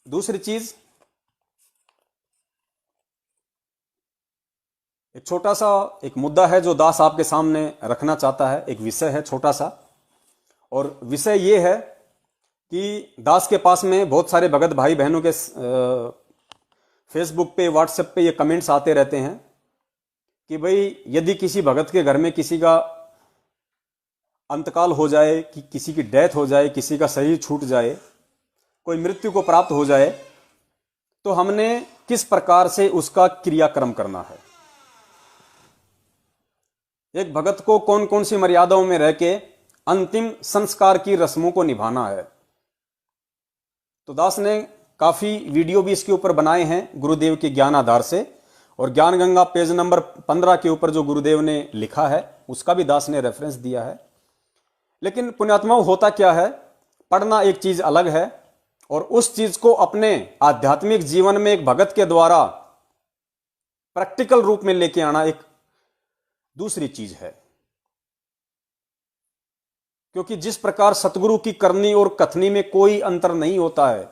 दूसरी चीज, एक छोटा सा एक मुद्दा है जो दास आपके सामने रखना चाहता है। एक विषय है छोटा सा, और विषय ये है कि दास के पास में बहुत सारे भगत भाई बहनों के फेसबुक पे, व्हाट्सएप पे ये कमेंट्स आते रहते हैं कि भाई यदि किसी भगत के घर में किसी का अंतकाल हो जाए, कि किसी की डेथ हो जाए, किसी का शरीर छूट जाए, कोई मृत्यु को प्राप्त हो जाए, तो हमने किस प्रकार से उसका क्रियाक्रम करना है। एक भगत को कौन कौन सी मर्यादाओं में रह के अंतिम संस्कार की रस्मों को निभाना है। तो दास ने काफी वीडियो भी इसके ऊपर बनाए हैं गुरुदेव के ज्ञान आधार से, और ज्ञान गंगा पेज नंबर 15 के ऊपर जो गुरुदेव ने लिखा है उसका भी दास ने रेफरेंस दिया है। लेकिन पुण्यात्माओं, होता क्या है, पढ़ना एक चीज अलग है और उस चीज को अपने आध्यात्मिक जीवन में एक भगत के द्वारा प्रैक्टिकल रूप में लेके आना एक दूसरी चीज है। क्योंकि जिस प्रकार सतगुरु की करनी और कथनी में कोई अंतर नहीं होता है,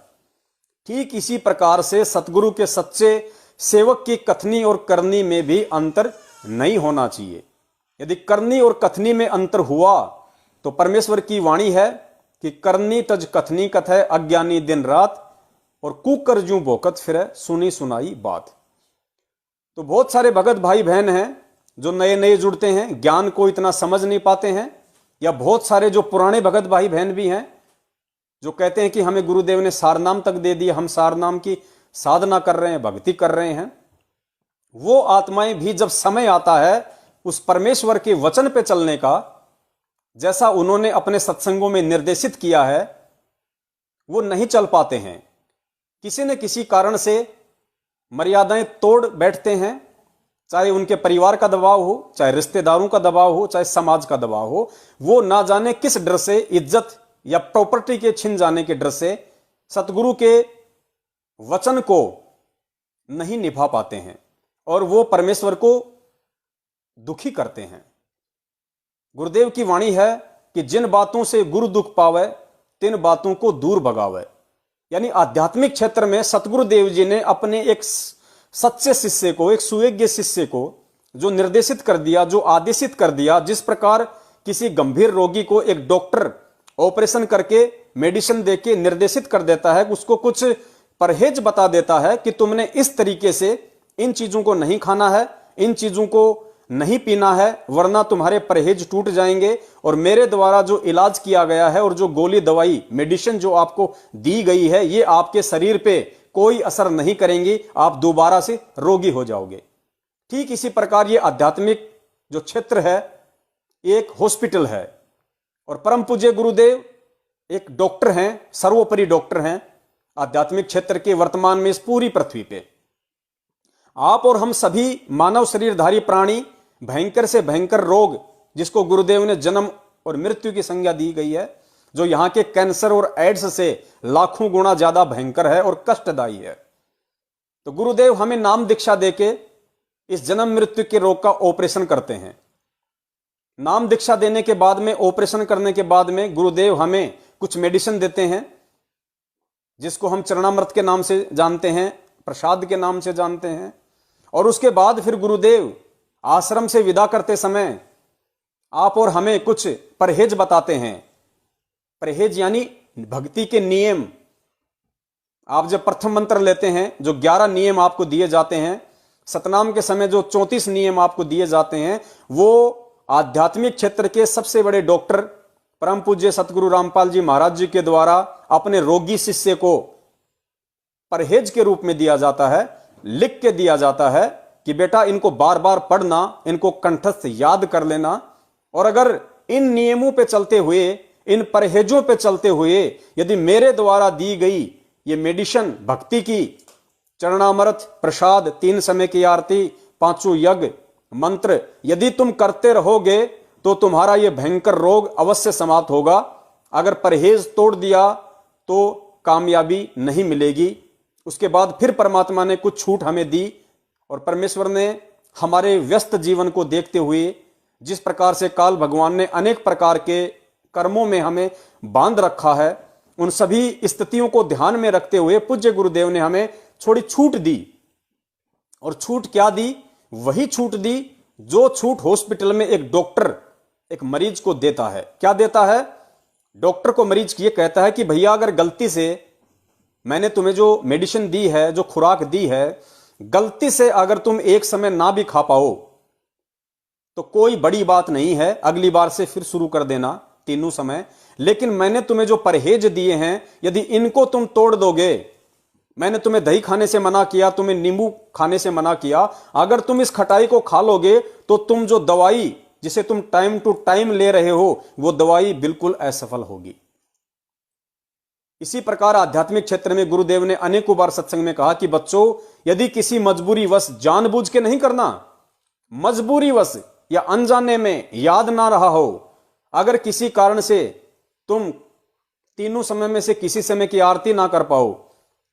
ठीक इसी प्रकार से सतगुरु के सच्चे सेवक की कथनी और करनी में भी अंतर नहीं होना चाहिए। यदि करनी और कथनी में अंतर हुआ तो परमेश्वर की वाणी है कि करनी तज कथनी कथ है, अज्ञानी दिन रात, और कुकर जूं भोकत फिरे, सुनी सुनाई बात। तो बहुत सारे भगत भाई बहन हैं जो नए नए जुड़ते हैं, ज्ञान को इतना समझ नहीं पाते हैं, या बहुत सारे जो पुराने भगत भाई बहन भी हैं जो कहते हैं कि हमें गुरुदेव ने सारनाम तक दे दिया, हम सारनाम की साधना कर रहे हैं, भक्ति कर रहे हैं। वो आत्माएं भी जब समय आता है उस परमेश्वर के वचन पे चलने का, जैसा उन्होंने अपने सत्संगों में निर्देशित किया है, वो नहीं चल पाते हैं। किसी न किसी कारण से मर्यादाएं तोड़ बैठते हैं, चाहे उनके परिवार का दबाव हो, चाहे रिश्तेदारों का दबाव हो, चाहे समाज का दबाव हो। वो ना जाने किस डर से, इज्जत या प्रॉपर्टी के छिन जाने के डर से सतगुरु के वचन को नहीं निभा पाते हैं और वो परमेश्वर को दुखी करते हैं। गुरुदेव की वाणी है कि जिन बातों से गुरु दुख पावे, तिन बातों को दूर भगावे। यानी आध्यात्मिक क्षेत्र में सतगुरुदेव जी ने अपने एक सच्चे शिष्य को, एक सुयोग्य शिष्य को जो निर्देशित कर दिया, जो आदेशित कर दिया, जिस प्रकार किसी गंभीर रोगी को एक डॉक्टर ऑपरेशन करके मेडिसिन देके निर्देशित कर देता है, उसको कुछ परहेज बता देता है कि तुमने इस तरीके से इन चीजों को नहीं खाना है, इन चीजों को नहीं पीना है, वरना तुम्हारे परहेज टूट जाएंगे, और मेरे द्वारा जो इलाज किया गया है और जो गोली दवाई मेडिसिन जो आपको दी गई है, ये आपके शरीर पे कोई असर नहीं करेंगी, आप दोबारा से रोगी हो जाओगे। ठीक इसी प्रकार ये आध्यात्मिक जो क्षेत्र है एक हॉस्पिटल है, और परम पूज्य गुरुदेव एक डॉक्टर हैं, सर्वोपरि डॉक्टर हैं आध्यात्मिक क्षेत्र के वर्तमान में इस पूरी पृथ्वी पे। आप और हम सभी मानव शरीरधारी प्राणी भयंकर से भयंकर रोग, जिसको गुरुदेव ने जन्म और मृत्यु की संज्ञा दी गई है, जो यहां के कैंसर और एड्स से लाखों गुना ज्यादा भयंकर है और कष्टदायी है, तो गुरुदेव हमें नाम दीक्षा देके इस जन्म मृत्यु के रोग का ऑपरेशन करते हैं। नाम दीक्षा देने के बाद में, ऑपरेशन करने के बाद में गुरुदेव हमें कुछ मेडिसिन देते हैं, जिसको हम चरणामृत के नाम से जानते हैं, प्रसाद के नाम से जानते हैं। और उसके बाद फिर गुरुदेव आश्रम से विदा करते समय आप और हमें कुछ परहेज बताते हैं। परहेज यानी भक्ति के नियम। आप जब प्रथम मंत्र लेते हैं, जो 11 नियम आपको दिए जाते हैं, सतनाम के समय जो 34 नियम आपको दिए जाते हैं, वो आध्यात्मिक क्षेत्र के सबसे बड़े डॉक्टर परम पूज्य सतगुरु रामपाल जी महाराज जी के द्वारा अपने रोगी शिष्य को परहेज के रूप में दिया जाता है, लिख के दिया जाता है कि बेटा इनको बार बार पढ़ना, इनको कंठस्थ याद कर लेना, और अगर इन नियमों पे चलते हुए, इन परहेजों पे चलते हुए यदि मेरे द्वारा दी गई ये मेडिसिन भक्ति की, चरणामृत, प्रसाद, 3 समय की आरती, 5 यज्ञ, मंत्र, यदि तुम करते रहोगे तो तुम्हारा ये भयंकर रोग अवश्य समाप्त होगा। अगर परहेज तोड़ दिया तो कामयाबी नहीं मिलेगी। उसके बाद फिर परमात्मा ने कुछ छूट हमें दी, और परमेश्वर ने हमारे व्यस्त जीवन को देखते हुए, जिस प्रकार से काल भगवान ने अनेक प्रकार के कर्मों में हमें बांध रखा है, उन सभी स्थितियों को ध्यान में रखते हुए पूज्य गुरुदेव ने हमें थोड़ी छूट दी। और छूट क्या दी? वही छूट दी जो छूट हॉस्पिटल में एक डॉक्टर एक मरीज को देता है। क्या देता है? डॉक्टर को मरीज ये कहता है कि भैया अगर गलती से मैंने तुम्हें जो मेडिसिन दी है, जो खुराक दी है, गलती से अगर तुम एक समय ना भी खा पाओ तो कोई बड़ी बात नहीं है, अगली बार से फिर शुरू कर देना तीनों समय। लेकिन मैंने तुम्हें जो परहेज दिए हैं, यदि इनको तुम तोड़ दोगे, मैंने तुम्हें दही खाने से मना किया, तुम्हें नींबू खाने से मना किया, अगर तुम इस खटाई को खा लोगे तो तुम जो दवाई जिसे तुम टाइम टू टाइम ले रहे हो, वो दवाई बिल्कुल असफल होगी। इसी प्रकार आध्यात्मिक क्षेत्र में गुरुदेव ने अनेकों बार सत्संग में कहा कि बच्चों, यदि किसी मजबूरीवश, जानबूझ के नहीं करना, मजबूरीवश या अनजाने में याद ना रहा हो, अगर किसी कारण से तुम तीनों समय में से किसी समय की आरती ना कर पाओ,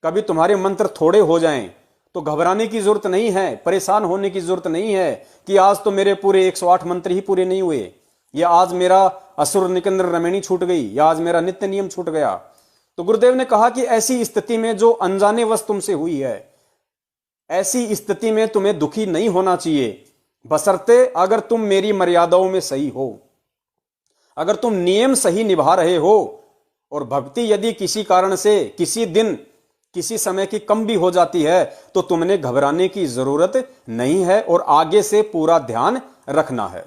कभी तुम्हारे मंत्र थोड़े हो जाएं, तो घबराने की जरूरत नहीं है, परेशान होने की जरूरत नहीं है कि आज तो मेरे पूरे 108 मंत्र ही पूरे नहीं हुए, या आज मेरा असुर निकंदर रमणी छूट गई, या आज मेरा नित्य नियम छूट गया। तो गुरुदेव ने कहा कि ऐसी स्थिति में जो अनजाने वश तुमसे हुई है, ऐसी स्थिति में तुम्हें दुखी नहीं होना चाहिए, बशर्ते अगर तुम मेरी मर्यादाओं में सही हो, अगर तुम नियम सही निभा रहे हो। और भक्ति यदि किसी कारण से किसी दिन किसी समय की कम भी हो जाती है तो तुमने घबराने की जरूरत नहीं है और आगे से पूरा ध्यान रखना है।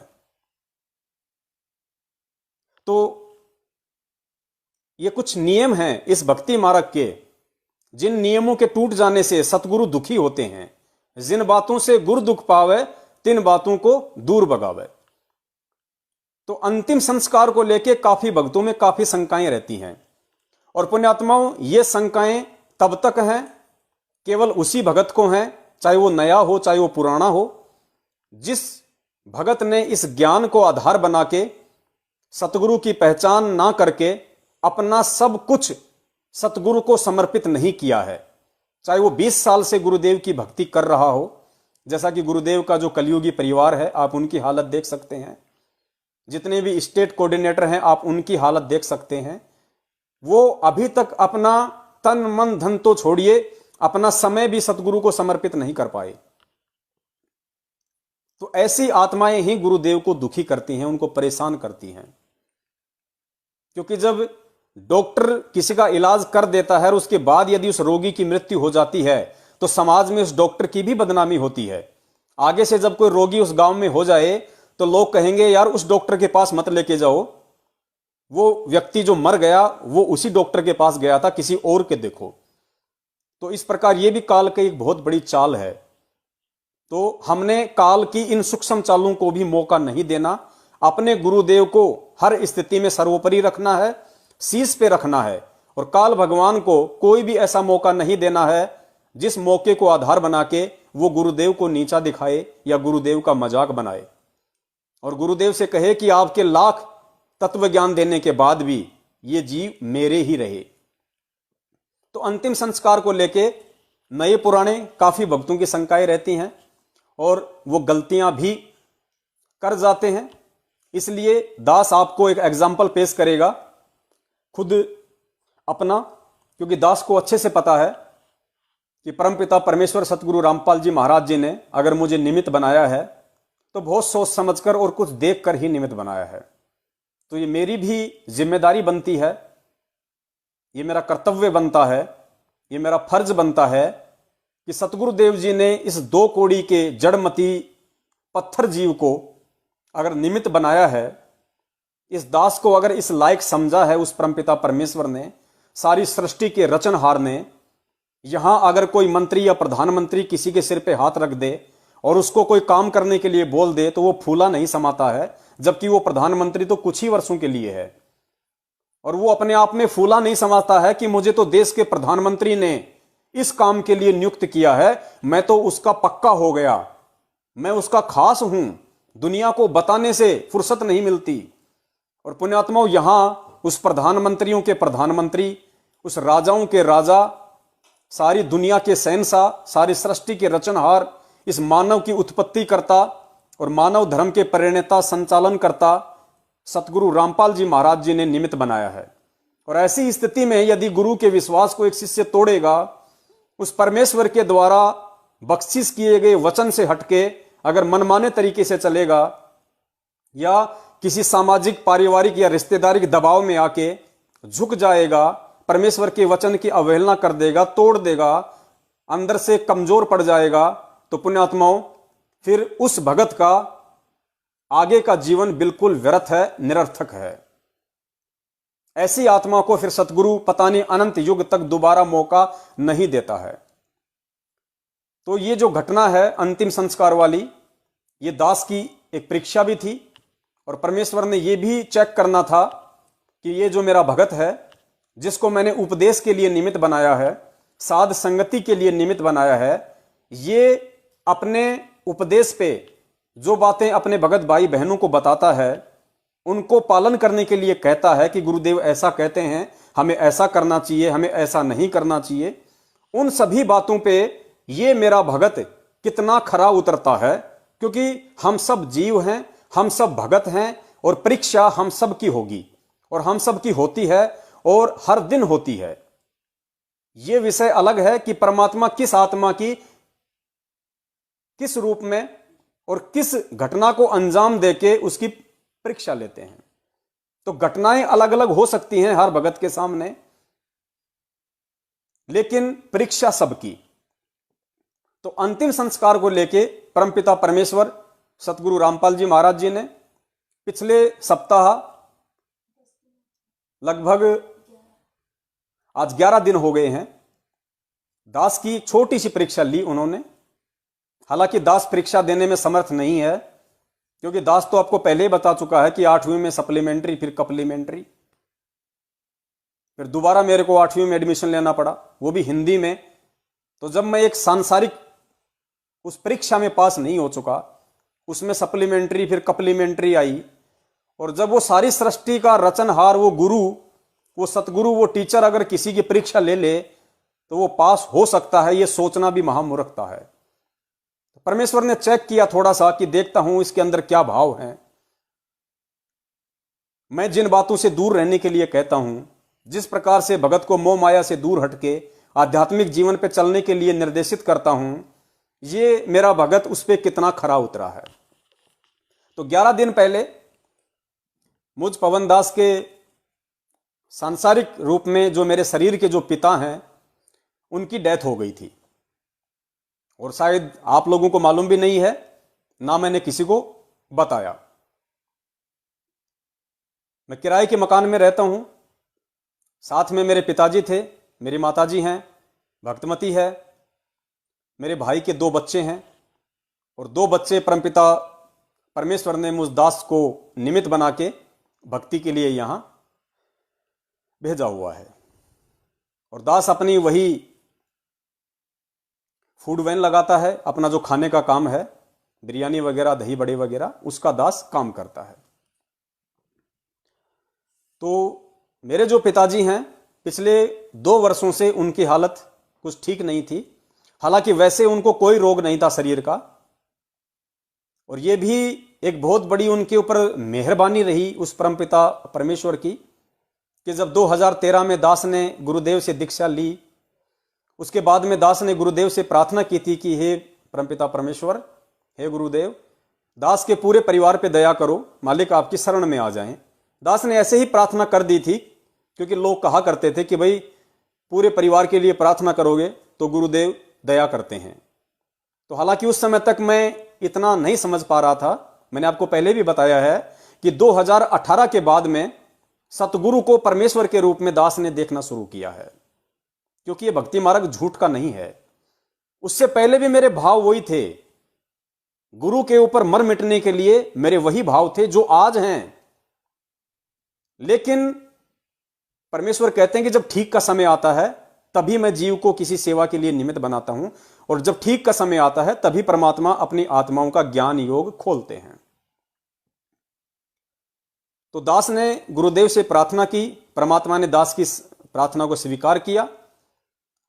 तो ये कुछ नियम हैं इस भक्ति मार्ग के, जिन नियमों के टूट जाने से सतगुरु दुखी होते हैं। जिन बातों से गुरु दुख पावे, तिन बातों को दूर भगावे। तो अंतिम संस्कार को लेकर काफी भक्तों में काफी शंकाएं रहती हैं। और पुण्यात्माओं, ये शंकाएं तब तक हैं, केवल उसी भगत को हैं, चाहे वो नया हो चाहे वो पुराना हो, जिस भगत ने इस ज्ञान को आधार बना के सतगुरु की पहचान ना करके अपना सब कुछ सतगुरु को समर्पित नहीं किया है। चाहे वो 20 साल से गुरुदेव की भक्ति कर रहा हो, जैसा कि गुरुदेव का जो कलयुगी परिवार है, आप उनकी हालत देख सकते हैं, जितने भी स्टेट कोऑर्डिनेटर हैं आप उनकी हालत देख सकते हैं। वो अभी तक अपना तन मन धन तो छोड़िए, अपना समय भी सतगुरु को समर्पित नहीं कर पाए। तो ऐसी आत्माएं ही गुरुदेव को दुखी करती हैं, उनको परेशान करती हैं। क्योंकि जब डॉक्टर किसी का इलाज कर देता है और उसके बाद यदि उस रोगी की मृत्यु हो जाती है तो समाज में उस डॉक्टर की भी बदनामी होती है। आगे से जब कोई रोगी उस गांव में हो जाए तो लोग कहेंगे यार उस डॉक्टर के पास मत लेके जाओ, वो व्यक्ति जो मर गया वो उसी डॉक्टर के पास गया था, किसी और के देखो। तो इस प्रकार ये भी काल की एक बहुत बड़ी चाल है। तो हमने काल की इन सूक्ष्म चालों को भी मौका नहीं देना, अपने गुरुदेव को हर स्थिति में सर्वोपरि रखना है, शीश पे रखना है। और काल भगवान को कोई भी ऐसा मौका नहीं देना है जिस मौके को आधार बना के वो गुरुदेव को नीचा दिखाए या गुरुदेव का मजाक बनाए और गुरुदेव से कहे कि आपके लाख तत्व ज्ञान देने के बाद भी ये जीव मेरे ही रहे। तो अंतिम संस्कार को लेके नए पुराने काफी भक्तों की शंकाएं रहती हैं और वो गलतियां भी कर जाते हैं। इसलिए दास आपको एक एग्जाम्पल पेश करेगा खुद अपना, क्योंकि दास को अच्छे से पता है कि परमपिता परमेश्वर सतगुरु रामपाल जी महाराज जी ने अगर मुझे निमित्त बनाया है तो बहुत सोच समझकर और कुछ देखकर ही निमित्त बनाया है। तो ये मेरी भी जिम्मेदारी बनती है, ये मेरा कर्तव्य बनता है, ये मेरा फर्ज बनता है कि सतगुरुदेव जी ने इस 2 कौड़ी के जड़मती पत्थर जीव को अगर निमित्त बनाया है, इस दास को अगर इस लायक समझा है उस परमपिता परमेश्वर ने, सारी सृष्टि के रचनहार ने, यहां अगर कोई मंत्री या प्रधानमंत्री किसी के सिर पे हाथ रख दे और उसको कोई काम करने के लिए बोल दे तो वो फूला नहीं समाता है, जबकि वो प्रधानमंत्री तो कुछ ही वर्षों के लिए है और वो अपने आप में फूला नहीं समाता है कि मुझे तो देश के प्रधानमंत्री ने इस काम के लिए नियुक्त किया है, मैं तो उसका पक्का हो गया, मैं उसका खास हूं, दुनिया को बताने से फुर्सत नहीं मिलती। और पुण्यात्माओं, यहां उस प्रधानमंत्रियों के प्रधानमंत्री, उस राजाओं के राजा, सारी दुनिया के शहंशाह, सारी सृष्टि के रचनहार, इस मानव की उत्पत्ति करता और मानव धर्म के प्रणेता, संचालन करता सतगुरु रामपाल जी महाराज जी ने निमित्त बनाया है। और ऐसी स्थिति में यदि गुरु के विश्वास को एक शिष्य तोड़ेगा, उस परमेश्वर के द्वारा बख्शिश किए गए वचन से हटके अगर मनमाने तरीके से चलेगा या किसी सामाजिक, पारिवारिक या रिश्तेदारी दबाव में आके झुक जाएगा, परमेश्वर के वचन की अवहेलना कर देगा, तोड़ देगा, अंदर से कमजोर पड़ जाएगा, तो पुण्यात्माओं फिर उस भगत का आगे का जीवन बिल्कुल व्यर्थ है, निरर्थक है। ऐसी आत्मा को फिर सतगुरु पता नहीं अनंत युग तक दोबारा मौका नहीं देता है। तो ये जो घटना है अंतिम संस्कार वाली, ये दास की एक परीक्षा भी थी और परमेश्वर ने ये भी चेक करना था कि ये जो मेरा भगत है, जिसको मैंने उपदेश के लिए निमित्त बनाया है, साध संगति के लिए निमित्त बनाया है, ये अपने उपदेश पे जो बातें अपने भगत भाई बहनों को बताता है, उनको पालन करने के लिए कहता है कि गुरुदेव ऐसा कहते हैं, हमें ऐसा करना चाहिए, हमें ऐसा नहीं करना चाहिए, उन सभी बातों पे ये मेरा भगत कितना खरा उतरता है। क्योंकि हम सब जीव हैं, हम सब भगत हैं और परीक्षा हम सब की होगी और हम सब की होती है और हर दिन होती है। यह विषय अलग है कि परमात्मा किस आत्मा की किस रूप में और किस घटना को अंजाम देके उसकी परीक्षा लेते हैं। तो घटनाएं अलग अलग हो सकती हैं हर भगत के सामने, लेकिन परीक्षा सबकी। तो अंतिम संस्कार को लेके परमपिता परमेश्वर सतगुरु रामपाल जी महाराज जी ने पिछले सप्ताह लगभग आज 11 दिन हो गए हैं, दास की छोटी सी परीक्षा ली उन्होंने। हालांकि दास परीक्षा देने में समर्थ नहीं है, क्योंकि दास तो आपको पहले ही बता चुका है कि 8वीं में सप्लीमेंट्री, फिर कप्लीमेंट्री, फिर दोबारा मेरे को 8वीं में एडमिशन लेना पड़ा, वो भी हिंदी में। तो जब मैं एक सांसारिक उस परीक्षा में पास नहीं हो चुका, उसमें सप्लीमेंट्री फिर कप्लीमेंट्री आई, और जब वो सारी सृष्टि का रचनहार, वो गुरु, वो सतगुरु, वो टीचर अगर किसी की परीक्षा ले ले तो वो पास हो सकता है, ये सोचना भी महामूर्खता है। तो परमेश्वर ने चेक किया थोड़ा सा कि देखता हूं इसके अंदर क्या भाव है। मैं जिन बातों से दूर रहने के लिए कहता हूं, जिस प्रकार से भगत को मोह माया से दूर हटके आध्यात्मिक जीवन पे चलने के लिए निर्देशित करता हूं, ये मेरा भगत उस पे कितना खरा उतरा है। तो 11 दिन पहले मुझ पवन दास के सांसारिक रूप में जो मेरे शरीर के जो पिता हैं, उनकी डेथ हो गई थी। और शायद आप लोगों को मालूम भी नहीं है, ना मैंने किसी को बताया। मैं किराए के मकान में रहता हूं, साथ में मेरे पिताजी थे, मेरी माताजी हैं, भक्तमती है, मेरे भाई के 2 बच्चे हैं और 2 बच्चे परमपिता परमेश्वर ने मुझ दास को निमित्त बना के भक्ति के लिए यहां भेजा हुआ है। और दास अपनी वही फूड वैन लगाता है, अपना जो खाने का काम है, बिरयानी वगैरह, दही बड़े वगैरह, उसका दास काम करता है। तो मेरे जो पिताजी हैं, पिछले 2 वर्षों से उनकी हालत कुछ ठीक नहीं थी। हालांकि वैसे उनको कोई रोग नहीं था शरीर का, और यह भी एक बहुत बड़ी उनके ऊपर मेहरबानी रही उस परमपिता परमेश्वर की कि जब 2013 में दास ने गुरुदेव से दीक्षा ली, उसके बाद में दास ने गुरुदेव से प्रार्थना की थी कि हे परमपिता परमेश्वर, हे गुरुदेव, दास के पूरे परिवार पे दया करो, मालिक आपकी शरण में आ जाएं। दास ने ऐसे ही प्रार्थना कर दी थी, क्योंकि लोग कहा करते थे कि भाई पूरे परिवार के लिए प्रार्थना करोगे तो गुरुदेव दया करते हैं। तो हालांकि उस समय तक मैं इतना नहीं समझ पा रहा था। मैंने आपको पहले भी बताया है कि 2018 के बाद में सतगुरु को परमेश्वर के रूप में दास ने देखना शुरू किया है, क्योंकि यह भक्ति मार्ग झूठ का नहीं है। उससे पहले भी मेरे भाव वही थे, गुरु के ऊपर मर मिटने के लिए मेरे वही भाव थे जो आज हैं। लेकिन परमेश्वर कहते हैं कि जब ठीक का समय आता है तभी मैं जीव को किसी सेवा के लिए निमित्त बनाता हूं, और जब ठीक का समय आता है तभी परमात्मा अपनी आत्माओं का ज्ञान योग खोलते हैं। तो दास ने गुरुदेव से प्रार्थना की, परमात्मा ने दास की प्रार्थना को स्वीकार किया।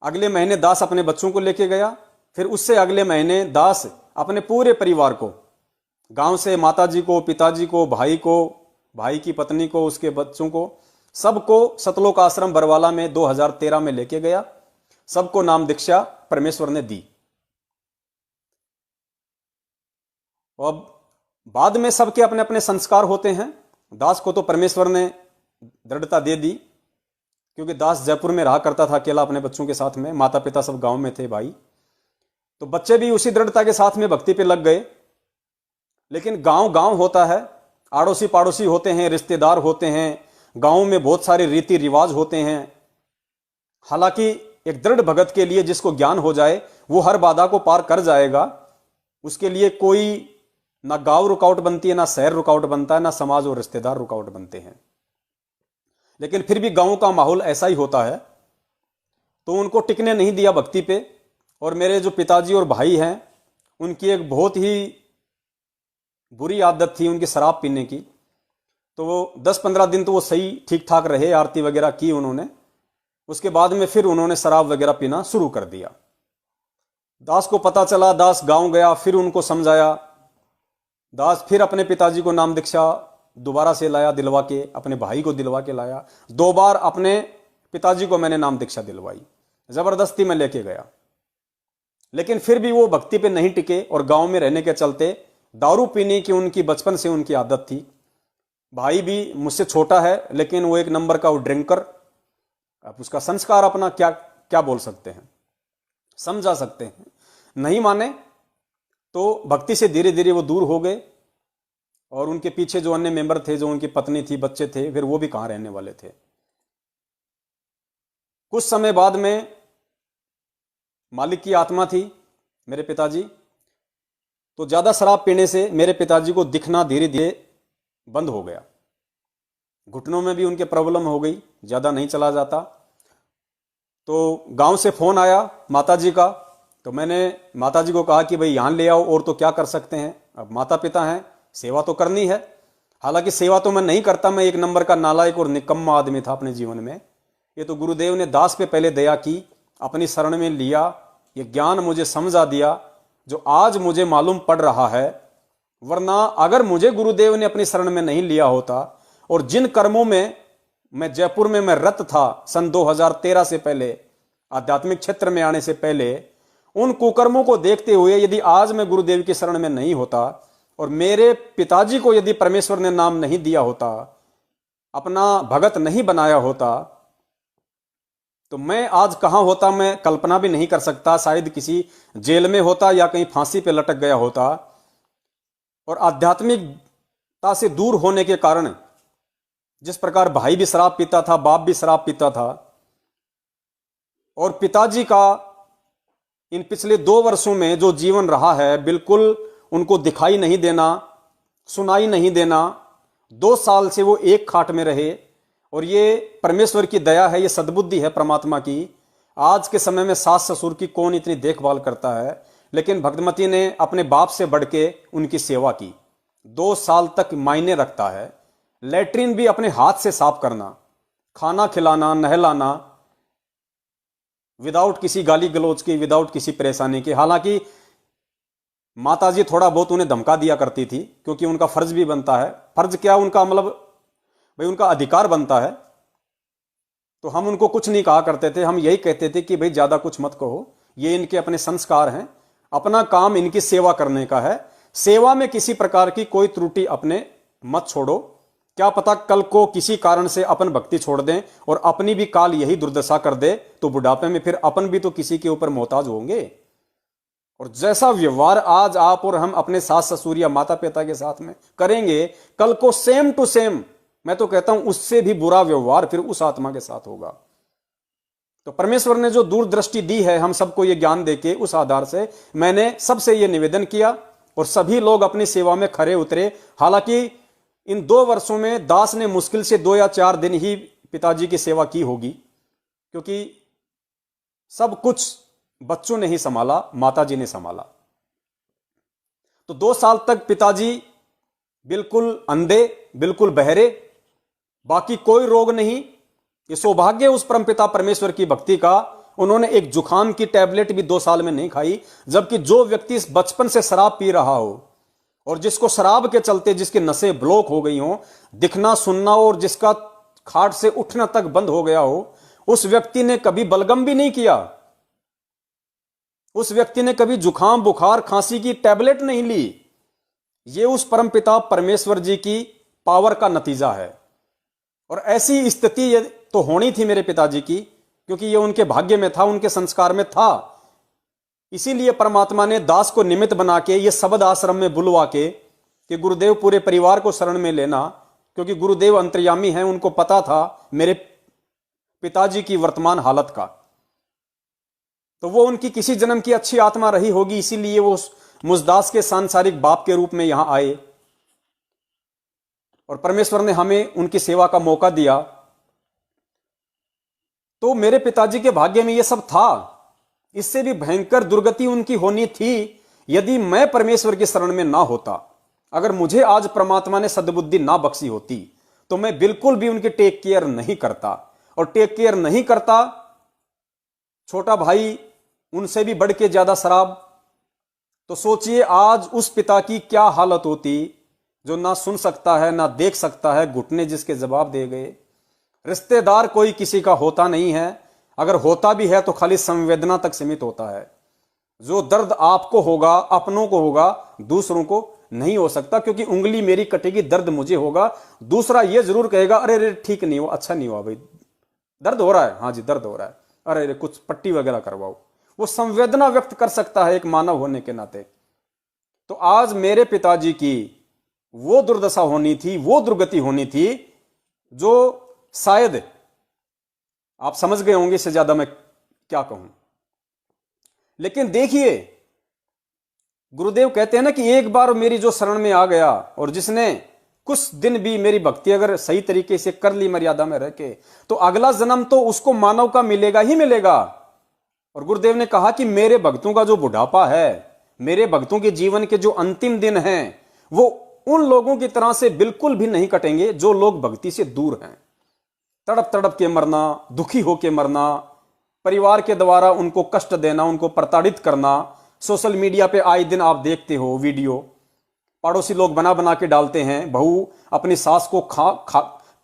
अगले महीने दास अपने बच्चों को लेके गया, फिर उससे अगले महीने दास अपने पूरे परिवार को, गांव से माताजी को, पिताजी को, भाई को, भाई की पत्नी को, उसके बच्चों को, सबको सतलोक आश्रम बरवाला में 2013 में लेके गया, सबको नाम दीक्षा परमेश्वर ने दी। अब बाद में सबके अपने अपने संस्कार होते हैं। दास को तो परमेश्वर ने दृढ़ता दे दी, क्योंकि दास जयपुर में रहा करता था अकेला अपने बच्चों के साथ में, माता पिता सब गांव में थे भाई, तो बच्चे भी उसी दृढ़ता के साथ में भक्ति पे लग गए। लेकिन गांव गांव होता है, आड़ोसी पाड़ोसी होते हैं, रिश्तेदार होते हैं, गांव में बहुत सारे रीति रिवाज होते हैं। हालांकि एक दृढ़ भगत के लिए जिसको ज्ञान हो जाए वो हर बाधा को पार कर जाएगा। उसके लिए कोई ना गांव रुकावट बनती है, ना शहर रुकावट बनता है, ना समाज और रिश्तेदार रुकावट बनते हैं। लेकिन फिर भी गांव का माहौल ऐसा ही होता है, तो उनको टिकने नहीं दिया भक्ति पे। और मेरे जो पिताजी और भाई हैं, उनकी एक बहुत ही बुरी आदत थी उनकी शराब पीने की। तो वो 10-15 दिन तो वो सही ठीक ठाक रहे, आरती वगैरह की उन्होंने, उसके बाद में फिर उन्होंने शराब वगैरह पीना शुरू कर दिया। दास को पता चला, दास गांव गया, फिर उनको समझाया। दास फिर अपने पिताजी को नाम दीक्षा दोबारा से लाया, दिलवा के, अपने भाई को दिलवा के लाया। 2 बार अपने पिताजी को मैंने नाम दीक्षा दिलवाई, जबरदस्ती में लेके गया। लेकिन फिर भी वो भक्ति पे नहीं टिके, और गांव में रहने के चलते दारू पीने की उनकी बचपन से उनकी आदत थी। भाई भी मुझसे छोटा है, लेकिन वो एक नंबर का वो ड्रिंकर। आप उसका संस्कार अपना क्या क्या बोल सकते हैं, समझा सकते हैं। नहीं माने तो भक्ति से धीरे धीरे वो दूर हो गए। और उनके पीछे जो अन्य मेंबर थे, जो उनकी पत्नी थी, बच्चे थे, फिर वो भी कहां रहने वाले थे। कुछ समय बाद में मालिक की आत्मा थी मेरे पिताजी, तो ज्यादा शराब पीने से मेरे पिताजी को दिखना धीरे धीरे बंद हो गया। घुटनों में भी उनके प्रॉब्लम हो गई, ज्यादा नहीं चला जाता। तो गांव से फोन आया माताजी का, तो मैंने माताजी को कहा कि भाई यहां ले आओ, और तो क्या कर सकते हैं, अब माता पिता हैं, सेवा तो करनी है। हालांकि सेवा तो मैं नहीं करता, मैं एक नंबर का नालायक और निकम्मा आदमी था अपने जीवन में। ये तो गुरुदेव ने दास पे पहले दया की, अपनी शरण में लिया, ये ज्ञान मुझे समझा दिया जो आज मुझे मालूम पड़ रहा है। वरना अगर मुझे गुरुदेव ने अपनी शरण में नहीं लिया होता, और जिन कर्मों में मैं जयपुर में मैं रत था सन 2013 से पहले, आध्यात्मिक क्षेत्र में आने से पहले, उन कुकर्मों को देखते हुए यदि आज मैं गुरुदेव की शरण में नहीं होता, और मेरे पिताजी को यदि परमेश्वर ने नाम नहीं दिया होता, अपना भगत नहीं बनाया होता, तो मैं आज कहां होता मैं कल्पना भी नहीं कर सकता। शायद किसी जेल में होता या कहीं फांसी पे लटक गया होता। और आध्यात्मिकता से दूर होने के कारण, जिस प्रकार भाई भी शराब पीता था, बाप भी शराब पीता था, और पिताजी का इन पिछले 2 वर्षों में जो जीवन रहा है, बिल्कुल उनको दिखाई नहीं देना, सुनाई नहीं देना। 2 साल से वो एक खाट में रहे, और ये परमेश्वर की दया है, ये सद्बुद्धि है परमात्मा की। आज के समय में सास ससुर की कौन इतनी देखभाल करता है, लेकिन भक्तमती ने अपने बाप से बढ़ के उनकी सेवा की। 2 साल तक मायने रखता है। लेटरिन भी अपने हाथ से साफ करना, खाना खिलाना, नहलाना, विदाउट किसी गाली गलौज की, विदाउट किसी परेशानी के। हालांकि माताजी थोड़ा बहुत उन्हें धमका दिया करती थी, क्योंकि उनका फर्ज भी बनता है। फर्ज क्या, उनका मतलब भाई उनका अधिकार बनता है। तो हम उनको कुछ नहीं कहा करते थे, हम यही कहते थे कि भाई ज्यादा कुछ मत कहो, ये इनके अपने संस्कार हैं, अपना काम इनकी सेवा करने का है। सेवा में किसी प्रकार की कोई त्रुटि अपने मत छोड़ो, क्या पता कल को किसी कारण से अपन भक्ति छोड़ दें और अपनी भी काल यही दुर्दशा कर दे, तो बुढ़ापे में फिर अपन भी तो किसी के ऊपर मोहताज होंगे। और जैसा व्यवहार आज आप और हम अपने सास ससुर या माता पिता के साथ में करेंगे, कल को सेम टू सेम, मैं तो कहता हूं उससे भी बुरा व्यवहार फिर उस आत्मा के साथ होगा। तो परमेश्वर ने जो दूरदृष्टि दी है हम सबको ये ज्ञान देके, उस आधार से मैंने सबसे ये निवेदन किया, और सभी लोग अपनी सेवा में खरे उतरे। हालांकि इन 2 वर्षों में दास ने मुश्किल से 2 या 4 दिन ही पिताजी की सेवा की होगी, क्योंकि सब कुछ बच्चों ने ही संभाला, माताजी ने संभाला। तो 2 साल तक पिताजी बिल्कुल अंधे, बिल्कुल बहरे, बाकी कोई रोग नहीं। ये सौभाग्य उस परमपिता परमेश्वर की भक्ति का। उन्होंने एक जुखाम की टैबलेट भी 2 साल में नहीं खाई, जबकि जो व्यक्ति इस बचपन से शराब पी रहा हो, और जिसको शराब के चलते जिसके नसें ब्लॉक हो गई हो, दिखना सुनना, और जिसका खाट से उठना तक बंद हो गया हो, उस व्यक्ति ने कभी बलगम भी नहीं किया, उस व्यक्ति ने कभी जुखाम बुखार खांसी की टैबलेट नहीं ली। यह उस परमपिता परमेश्वर जी की पावर का नतीजा है। और ऐसी स्थिति तो होनी थी मेरे पिताजी की, क्योंकि यह उनके भाग्य में था, उनके संस्कार में था। इसीलिए परमात्मा ने दास को निमित्त बना के ये शब्द आश्रम में बुलवा के कि गुरुदेव पूरे परिवार को शरण में लेना, क्योंकि गुरुदेव अंतर्यामी हैं, उनको पता था मेरे पिताजी की वर्तमान हालत का। तो वो उनकी किसी जन्म की अच्छी आत्मा रही होगी, इसीलिए वो मुझदास के सांसारिक बाप के रूप में यहां आए और परमेश्वर ने हमें उनकी सेवा का मौका दिया। तो मेरे पिताजी के भाग्य में यह सब था। इससे भी भयंकर दुर्गति उनकी होनी थी यदि मैं परमेश्वर की शरण में ना होता। अगर मुझे आज परमात्मा ने सद्बुद्धि ना बख्शी होती तो मैं बिल्कुल भी उनकी टेक केयर नहीं करता, और टेक केयर नहीं करता, छोटा भाई उनसे भी बढ़ के ज्यादा शराब। तो सोचिए आज उस पिता की क्या हालत होती, जो ना सुन सकता है ना देख सकता है, घुटने जिसके जवाब दे गए। रिश्तेदार कोई किसी का होता नहीं है, अगर होता भी है तो खाली संवेदना तक सीमित होता है। जो दर्द आपको होगा, अपनों को होगा, दूसरों को नहीं हो सकता, क्योंकि उंगली मेरी कटेगी, दर्द मुझे होगा, दूसरा ये जरूर कहेगा अरे अरे ठीक नहीं हुआ, अच्छा नहीं हुआ भाई, दर्द हो रहा है, हाँ जी दर्द हो रहा है, अरे अरे कुछ पट्टी वगैरह करवाओ। वो संवेदना व्यक्त कर सकता है एक मानव होने के नाते। तो आज मेरे पिताजी की वो दुर्दशा होनी थी, वो दुर्गति होनी थी, जो शायद आप समझ गए होंगे, इससे ज्यादा मैं क्या कहूं। लेकिन देखिए, गुरुदेव कहते हैं ना कि एक बार मेरी जो शरण में आ गया और जिसने कुछ दिन भी मेरी भक्ति अगर सही तरीके से कर ली, मर्यादा में रह के, तो अगला जन्म तो उसको मानव का मिलेगा ही मिलेगा। और गुरुदेव ने कहा कि मेरे भक्तों का जो बुढ़ापा है, मेरे भक्तों के जीवन के जो अंतिम दिन हैं, वो उन लोगों की तरह से बिल्कुल भी नहीं कटेंगे जो लोग भक्ति से दूर हैं। तड़प तड़प के मरना, दुखी होके मरना, परिवार के द्वारा उनको कष्ट देना, उनको प्रताड़ित करना। सोशल मीडिया पे आए दिन आप देखते हो वीडियो, पड़ोसी लोग बना बना के डालते हैं, बहू अपनी सास को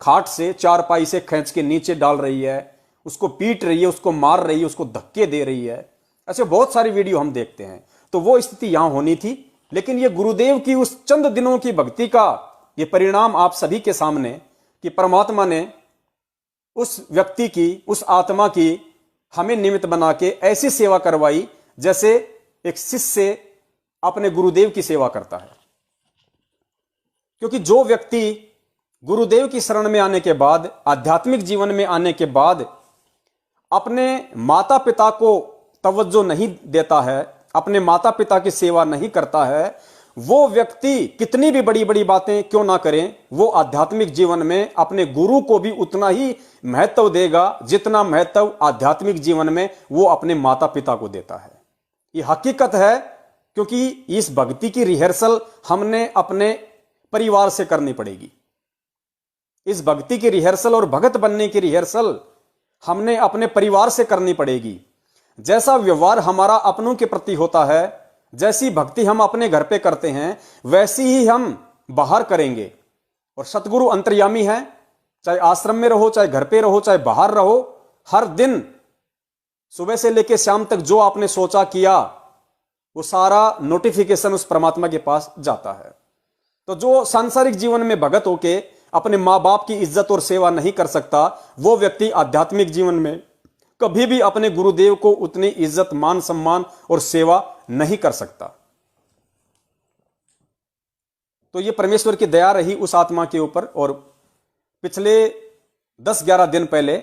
खाट से, चारपाई से खींच के नीचे डाल रही है, उसको पीट रही है, उसको मार रही है, उसको धक्के दे रही है। ऐसे बहुत सारी वीडियो हम देखते हैं। तो वो स्थिति यहां होनी थी, लेकिन ये गुरुदेव की उस चंद दिनों की भक्ति का ये परिणाम आप सभी के सामने, कि परमात्मा ने उस व्यक्ति की, उस आत्मा की हमें निमित्त बना के ऐसी सेवा करवाई जैसे एक शिष्य अपने गुरुदेव की सेवा करता है। क्योंकि जो व्यक्ति गुरुदेव की शरण में आने के बाद, आध्यात्मिक जीवन में आने के बाद अपने माता पिता को तवज्जो नहीं देता है, अपने माता पिता की सेवा नहीं करता है, वो व्यक्ति कितनी भी बड़ी बड़ी बातें क्यों ना करें, वो आध्यात्मिक जीवन में अपने गुरु को भी उतना ही महत्व देगा जितना महत्व आध्यात्मिक जीवन में वो अपने माता पिता को देता है। ये हकीकत है, क्योंकि इस भक्ति की रिहर्सल हमने अपने परिवार से करनी पड़ेगी। इस भक्ति की रिहर्सल और भगत बनने की रिहर्सल हमने अपने परिवार से करनी पड़ेगी। जैसा व्यवहार हमारा अपनों के प्रति होता है, जैसी भक्ति हम अपने घर पे करते हैं, वैसी ही हम बाहर करेंगे। और सतगुरु अंतर्यामी है, चाहे आश्रम में रहो, चाहे घर पे रहो, चाहे बाहर रहो, हर दिन सुबह से लेकर शाम तक जो आपने सोचा किया, वो सारा नोटिफिकेशन उस परमात्मा के पास जाता है। तो जो सांसारिक जीवन में भगत होके अपने मां बाप की इज्जत और सेवा नहीं कर सकता, वो व्यक्ति आध्यात्मिक जीवन में कभी भी अपने गुरुदेव को उतनी इज्जत, मान सम्मान और सेवा नहीं कर सकता। तो ये परमेश्वर की दया रही उस आत्मा के ऊपर। और पिछले 10-11 दिन पहले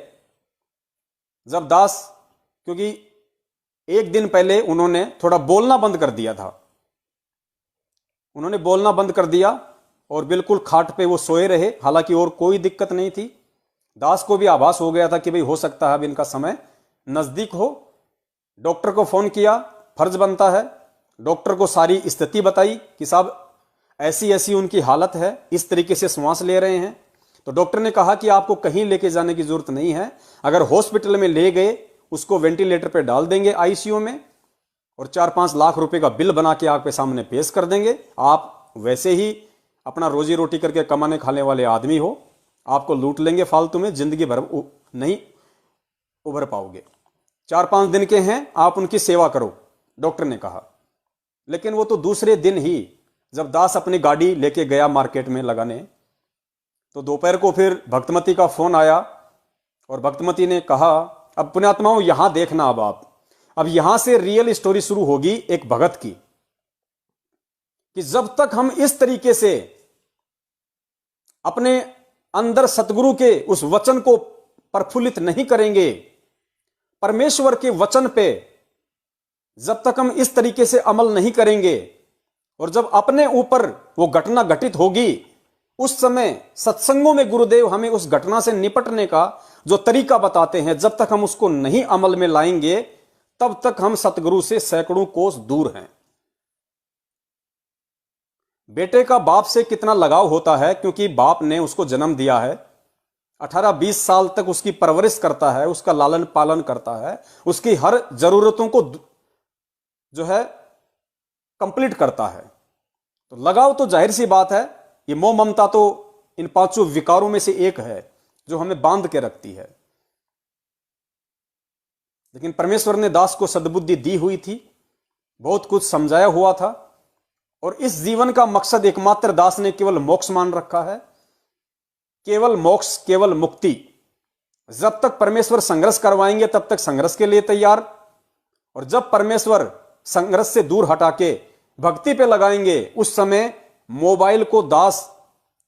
जब दास, क्योंकि एक दिन पहले उन्होंने थोड़ा बोलना बंद कर दिया था, उन्होंने बोलना बंद कर दिया और बिल्कुल खाट पे वो सोए रहे। हालांकि और कोई दिक्कत नहीं थी। दास को भी आभास हो गया था कि भाई हो सकता है अब इनका समय नजदीक हो। डॉक्टर को फोन किया, फर्ज बनता है। डॉक्टर को सारी स्थिति बताई कि साहब ऐसी ऐसी उनकी हालत है, इस तरीके से श्वास ले रहे हैं। तो डॉक्टर ने कहा कि आपको कहीं लेके जाने की जरूरत नहीं है, अगर हॉस्पिटल में ले गए उसको वेंटिलेटर पे डाल देंगे आईसीयू में, और 4-5 लाख रुपए का बिल बना के आपके सामने पेश कर देंगे। आप वैसे ही अपना रोजी रोटी करके कमाने खाने वाले आदमी हो, आपको लूट लेंगे फालतू में, जिंदगी भर नहीं उभर पाओगे। 4-5 दिन के हैं, आप उनकी सेवा करो, डॉक्टर ने कहा। लेकिन वो तो दूसरे दिन ही जब दास अपनी गाड़ी लेके गया मार्केट में लगाने, तो दोपहर को फिर भक्तमती का फोन आया और भक्तमती ने कहा, अब पुण्यात्माओं यहां देखना, अब यहां से रियल स्टोरी शुरू होगी एक भगत की, कि जब तक हम इस तरीके से अपने अंदर सतगुरु के उस वचन को प्रफुल्लित नहीं करेंगे, परमेश्वर के वचन पे जब तक हम इस तरीके से अमल नहीं करेंगे, और जब अपने ऊपर वो घटना घटित होगी, उस समय सत्संगों में गुरुदेव हमें उस घटना से निपटने का जो तरीका बताते हैं, जब तक हम उसको नहीं अमल में लाएंगे, तब तक हम सतगुरु से सैकड़ों कोस दूर हैं। बेटे का बाप से कितना लगाव होता है, क्योंकि बाप ने उसको जन्म दिया है, 18-20 साल तक उसकी परवरिश करता है, उसका लालन पालन करता है, उसकी हर जरूरतों को जो है कंप्लीट करता है। तो लगाव तो जाहिर सी बात है, ये मोह ममता तो इन 5 विकारों में से एक है जो हमें बांध के रखती है। लेकिन परमेश्वर ने दास को सद्बुद्धि दी हुई थी, बहुत कुछ समझाया हुआ था, और इस जीवन का मकसद एकमात्र दास ने केवल मोक्ष मान रखा है, केवल मोक्ष, केवल मुक्ति। जब तक परमेश्वर संघर्ष करवाएंगे तब तक संघर्ष के लिए तैयार, और जब परमेश्वर संघर्ष से दूर हटा के भक्ति पे लगाएंगे, उस समय मोबाइल को दास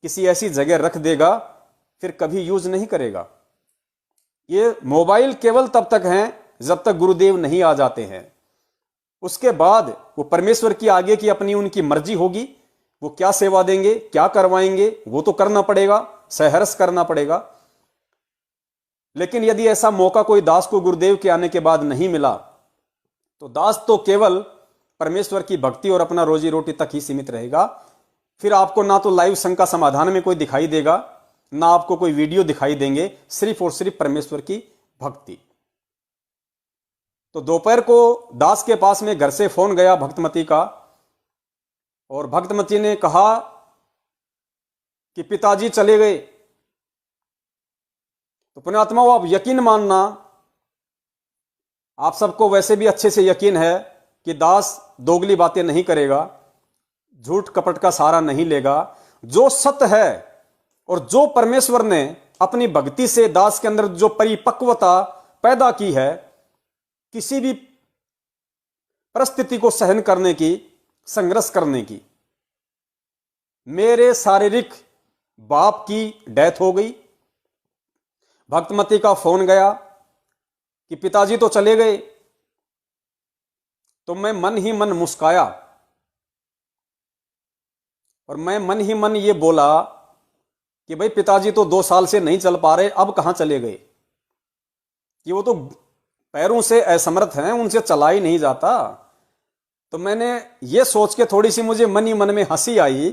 किसी ऐसी जगह रख देगा, फिर कभी यूज नहीं करेगा। ये मोबाइल केवल तब तक है जब तक गुरुदेव नहीं आ जाते हैं। उसके बाद वो परमेश्वर की आगे की अपनी उनकी मर्जी होगी, वो क्या सेवा देंगे, क्या करवाएंगे, वो तो करना पड़ेगा, सहर्ष करना पड़ेगा। लेकिन यदि ऐसा मौका कोई दास को गुरुदेव के आने के बाद नहीं मिला, तो दास तो केवल परमेश्वर की भक्ति और अपना रोजी रोटी तक ही सीमित रहेगा। फिर आपको ना तो लाइव संघ का समाधान में कोई दिखाई देगा, ना आपको कोई वीडियो दिखाई देंगे, सिर्फ और सिर्फ परमेश्वर की भक्ति। तो दोपहर को दास के पास में घर से फोन गया भक्तमती का, और भक्तमती ने कहा कि पिताजी चले गए। तो पुण्यात्माओं, आप यकीन मानना, आप सबको वैसे भी अच्छे से यकीन है कि दास दोगली बातें नहीं करेगा, झूठ कपट का सहारा नहीं लेगा। जो सत्य है और जो परमेश्वर ने अपनी भक्ति से दास के अंदर जो परिपक्वता पैदा की है, किसी भी परिस्थिति को सहन करने की, संघर्ष करने की। मेरे शारीरिक बाप की डेथ हो गई, भक्तमती का फोन गया कि पिताजी तो चले गए, तो मैं मन ही मन मुस्काया, और मैं मन ही मन ये बोला कि भाई पिताजी तो 2 साल से नहीं चल पा रहे, अब कहां चले गए, कि वो तो पैरों से असमर्थ हैं, उनसे चला ही नहीं जाता। तो मैंने ये सोच के थोड़ी सी मुझे मन ही मन में हंसी आई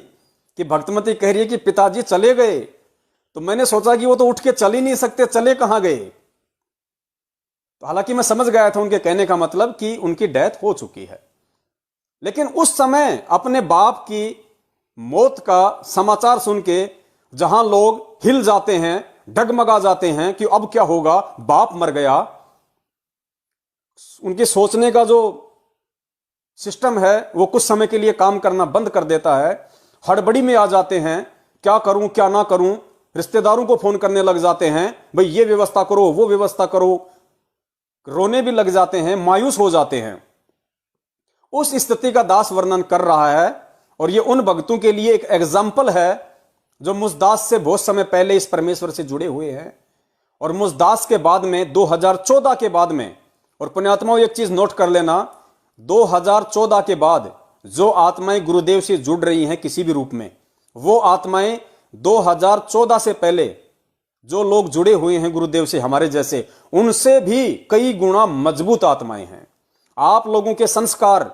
कि भक्तमती कह रही है कि पिताजी चले गए, तो मैंने सोचा कि वो तो उठ के चल ही नहीं सकते, चले कहां गए। तो हालांकि मैं समझ गया था उनके कहने का मतलब कि उनकी डेथ हो चुकी है। लेकिन उस समय अपने बाप की मौत का समाचार सुन के जहां लोग हिल जाते हैं, डगमगा जाते हैं कि अब क्या होगा, बाप मर गया, उनके सोचने का जो सिस्टम है वो कुछ समय के लिए काम करना बंद कर देता है। हड़बड़ी में आ जाते हैं, क्या करूं क्या ना करूं, रिश्तेदारों को फोन करने लग जाते हैं, भाई ये व्यवस्था करो, वो व्यवस्था करो, रोने भी लग जाते हैं, मायूस हो जाते हैं। उस स्थिति का दास वर्णन कर रहा है, और ये उन भक्तों के लिए एक एग्जाम्पल है जो मुझदास से बहुत समय पहले इस परमेश्वर से जुड़े हुए हैं। और मुझदास के बाद में 2014 के बाद में, और पुण्यात्माओं एक चीज नोट कर लेना, 2014 के बाद जो आत्माएं गुरुदेव से जुड़ रही हैं किसी भी रूप में, वो आत्माएं 2014 से पहले जो लोग जुड़े हुए हैं गुरुदेव से हमारे जैसे, उनसे भी कई गुना मजबूत आत्माएं हैं। आप लोगों के संस्कार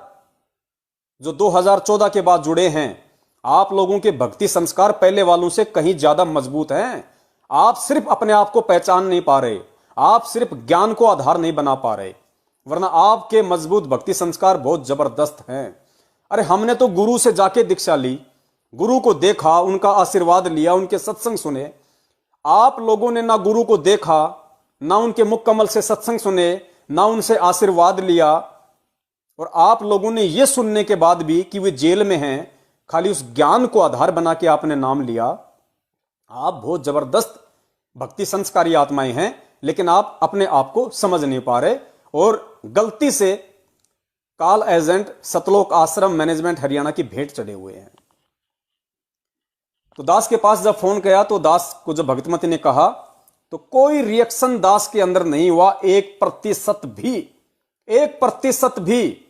जो 2014 के बाद जुड़े हैं, आप लोगों के भक्ति संस्कार पहले वालों से कहीं ज्यादा मजबूत हैं। आप सिर्फ अपने आप को पहचान नहीं पा रहे, आप सिर्फ ज्ञान को आधार नहीं बना पा रहे, वरना आपके मजबूत भक्ति संस्कार बहुत जबरदस्त हैं। अरे हमने तो गुरु से जाके दीक्षा ली, गुरु को देखा, उनका आशीर्वाद लिया, उनके सत्संग सुने, आप लोगों ने ना गुरु को देखा, ना उनके मुख कमल से सत्संग सुने, ना उनसे आशीर्वाद लिया, और आप लोगों ने यह सुनने के बाद भी कि वे जेल में हैं, खाली उस ज्ञान को आधार बना के आपने नाम लिया। आप बहुत जबरदस्त भक्ति संस्कारी आत्माएं हैं, लेकिन आप अपने आप को समझ नहीं पा रहे और गलती से काल एजेंट सतलोक आश्रम मैनेजमेंट हरियाणा की भेंट चढ़े हुए हैं। तो दास के पास जब फोन किया तो दास को जब भक्तमती ने कहा तो कोई रिएक्शन दास के अंदर नहीं हुआ, 1% भी, 1% भी।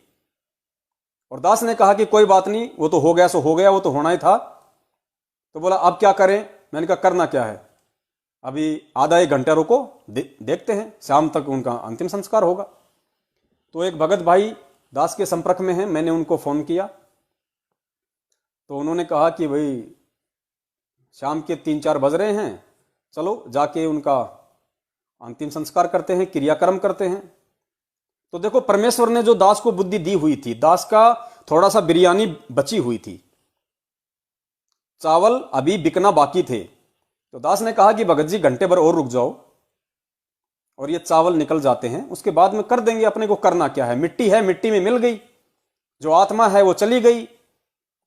और दास ने कहा कि कोई बात नहीं, वो तो हो गया सो हो गया, वो तो होना ही था। तो बोला अब क्या करें? मैंने कहा करना क्या है, अभी आधा 1 घंटा रुको, देखते हैं, शाम तक उनका अंतिम संस्कार होगा। तो एक भगत भाई दास के संपर्क में हैं, मैंने उनको फोन किया तो उन्होंने कहा कि भाई शाम के 3-4 बज रहे हैं, चलो जाके उनका अंतिम संस्कार करते हैं, क्रियाक्रम करते हैं। तो देखो परमेश्वर ने जो दास को बुद्धि दी हुई थी, दास का थोड़ा सा बिरयानी बची हुई थी, चावल अभी बिकना बाकी थे। तो दास ने कहा कि भगत जी घंटे भर और रुक जाओ और ये चावल निकल जाते हैं, उसके बाद में कर देंगे, अपने को करना क्या है, मिट्टी है, मिट्टी में मिल गई, जो आत्मा है वो चली गई,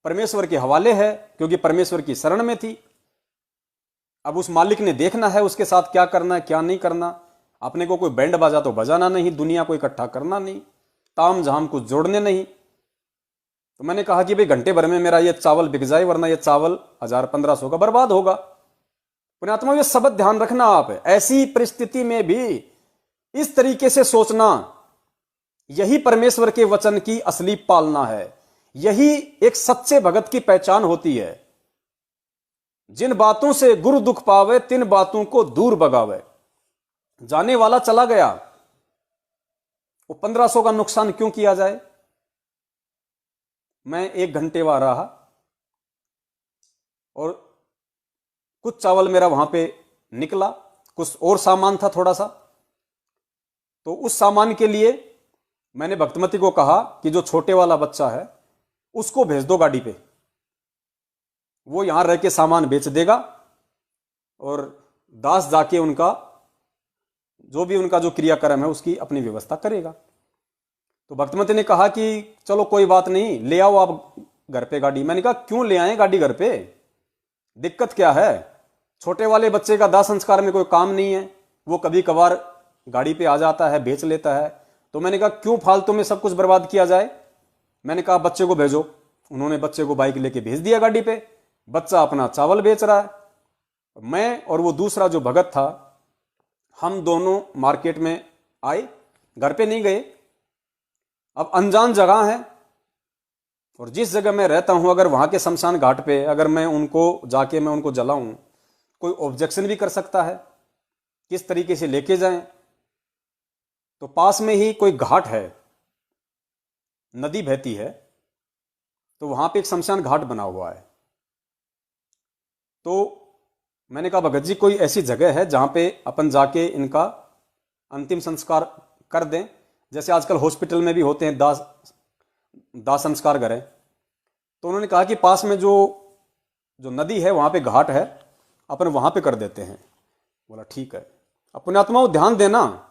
परमेश्वर के हवाले है, क्योंकि परमेश्वर की शरण में थी। अब उस मालिक ने देखना है उसके साथ क्या करना है क्या नहीं करना। अपने को कोई बैंड बाजा तो बजाना नहीं, दुनिया को इकट्ठा करना नहीं, ताम झाम कुछ जोड़ने नहीं। तो मैंने कहा कि भाई घंटे भर में मेरा ये चावल बिक जाए, वरना ये चावल 1000-1500 का बर्बाद होगा। पुण्यात्मा ये शब्द ध्यान रखना, आप ऐसी परिस्थिति में भी इस तरीके से सोचना, यही परमेश्वर के वचन की असली पालना है, यही एक सच्चे भगत की पहचान होती है। जिन बातों से गुरु दुख पावे, तिन बातों को दूर भगावे। जाने वाला चला गया, वो 1500 का नुकसान क्यों किया जाए। मैं 1 घंटे वहां रहा और कुछ चावल मेरा वहां पे निकला, कुछ और सामान था थोड़ा सा। तो उस सामान के लिए मैंने भक्तमती को कहा कि जो छोटे वाला बच्चा है उसको भेज दो गाड़ी पे, वो यहां रह के सामान बेच देगा और दास जाके उनका जो क्रियाक्रम है उसकी अपनी व्यवस्था करेगा। तो भक्तमती ने कहा कि चलो कोई बात नहीं, ले आओ आप घर पे गाड़ी। मैंने कहा क्यों ले आए गाड़ी घर पे, दिक्कत क्या है? छोटे वाले बच्चे का दाह संस्कार में कोई काम नहीं है, वो कभी कभार गाड़ी पे आ जाता है, बेच लेता है। तो मैंने कहा क्यों फालतू में सब कुछ बर्बाद किया जाए। मैंने कहा बच्चे को भेजो। उन्होंने बच्चे को बाइक लेके भेज दिया गाड़ी पे, बच्चा अपना चावल बेच रहा है। मैं और वो दूसरा जो भगत था, हम दोनों मार्केट में आए, घर पे नहीं गए। अब अनजान जगह है और जिस जगह मैं रहता हूं, अगर वहां के शमशान घाट पे अगर मैं उनको जाके मैं उनको जलाऊं, कोई ऑब्जेक्शन भी कर सकता है, किस तरीके से लेके जाएं। तो पास में ही कोई घाट है, नदी बहती है, तो वहां पे एक शमशान घाट बना हुआ है। तो मैंने कहा भगत जी कोई ऐसी जगह है जहां पे अपन जाके इनका अंतिम संस्कार कर दें, जैसे आजकल हॉस्पिटल में भी होते हैं दाह संस्कार घर है। तो उन्होंने कहा कि पास में जो नदी है वहां पे घाट है, अपन वहां पे कर देते हैं। बोला ठीक है। अपने आत्माओं ध्यान देना,